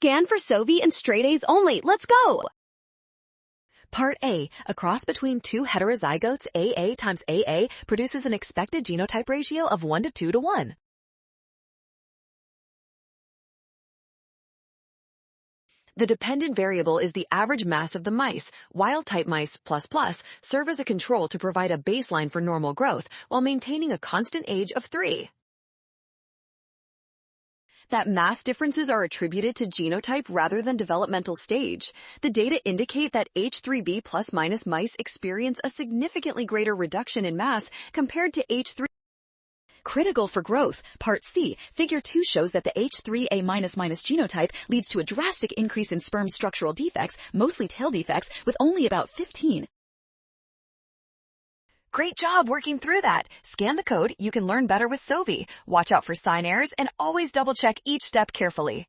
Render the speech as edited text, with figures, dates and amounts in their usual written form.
Scan for Sovi and straight A's only. Let's go! Part A, a cross between two heterozygotes AA times AA produces an expected genotype ratio of 1 to 2 to 1. The dependent variable is the average mass of the mice. Wild-type mice ++ serve as a control to provide a baseline for normal growth while maintaining a constant age of 3. That mass differences are attributed to genotype rather than developmental stage. The data indicate that H3B ± mice experience a significantly greater reduction in mass compared to H3. Critical for growth. Part C, Figure 2 shows that the H3A-, genotype leads to a drastic increase in sperm structural defects, mostly tail defects, with only about 15. Great job working through that. Scan the code. You can learn better with Sovi. Watch out for sign errors and always double-check each step carefully.